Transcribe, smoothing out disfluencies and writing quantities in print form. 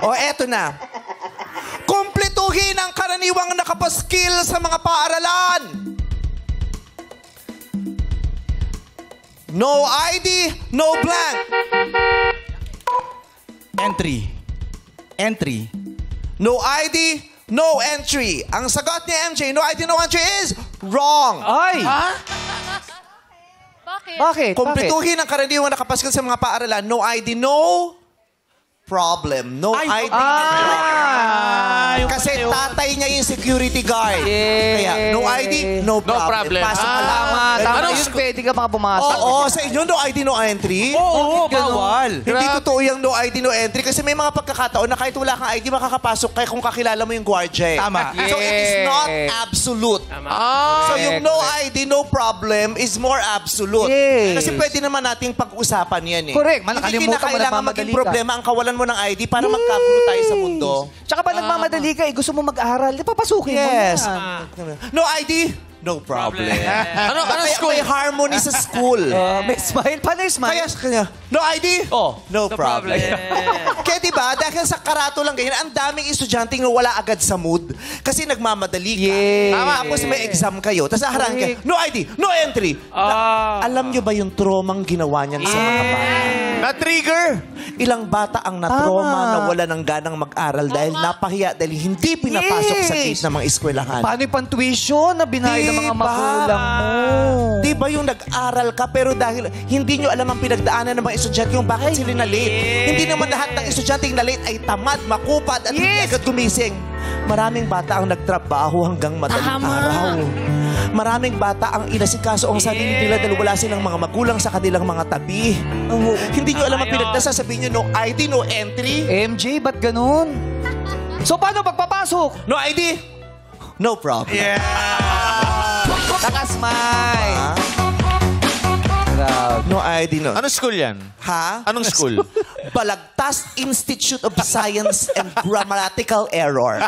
O, eto na. Kumpletuhin ang karaniwang nakapaskil sa mga paaralan. No ID, no blank. Entry. No ID, no entry. Ang sagot ni MJ, no ID, no entry is wrong. Ay! Bakit? Kumpletuhin ang karaniwang nakapaskil sa mga paaralan. No ID, no problem. No ID, kasi tatay niya yung security guard. Kaya, no ID, no problem. Pasok ka lang. Tama yun, pwede ka mga pumasok. Oo, sa inyo, no ID, no entry? Oo, bawal. Hindi totoo yung no ID, no entry kasi may mga pagkakataon na kahit wala kang ID, makakapasok kaya kung kakilala mo yung guardia. Tama. So, it is not absolute. So, yung no ID, no problem is more absolute. Kasi pwede naman nating pag-usapan yan eh. Correct. Hindi Nakalimutan mo, kinakailangan maging nagmamadali ka. problema ang kawalan mo ng ID para magkagulo tayo sa mundo. Tsaka pa nagmamadali ka, gusto mo mag-aral, di papasukin mo Yes. yan. No ID, no problem. Ano school? May harmony sa school. May smile. Paano yung smile? Kaya, no ID? No problem. Kaya diba, dahil sa karato lang ganyan, ang daming estudyanteng wala agad sa mood kasi nagmamadali ka. Tapos may exam kayo, tapos haharang ka, no ID, no entry. Alam nyo ba yung tromang ginawa niyan sa mga bata? Na-trigger. Ilang bata ang na-trauma na wala ng ganang mag-aral dahil napahiya dahil hindi pinapasok sa gate ng mga eskwelahan. Paano yung pan-tuition na binayad ng mga magulang mo? Di ba yung nag-aral ka pero dahil hindi nyo alam ang pinagdaanan ng mga estudyante yung bakit sila na late. Hindi naman lahat ng estudyante na late ay tamad, makupad at hindi agad gumising. Maraming bata ang nagtrabaho hanggang madaling araw. Maraming bata ang inasikaso ang sarili nila dahil wala silang mga magulang sa kanilang mga tabi. Hindi nyo alam ang pinagdasa, sabihin nyo no ID, no entry. MJ, ba't ganun? So, paano pagpapasok? No ID, no problem. Nakasmile. No ID, no. Anong school yan? Ha? Anong school? Balagtas Institute of Science and Grammatical Error.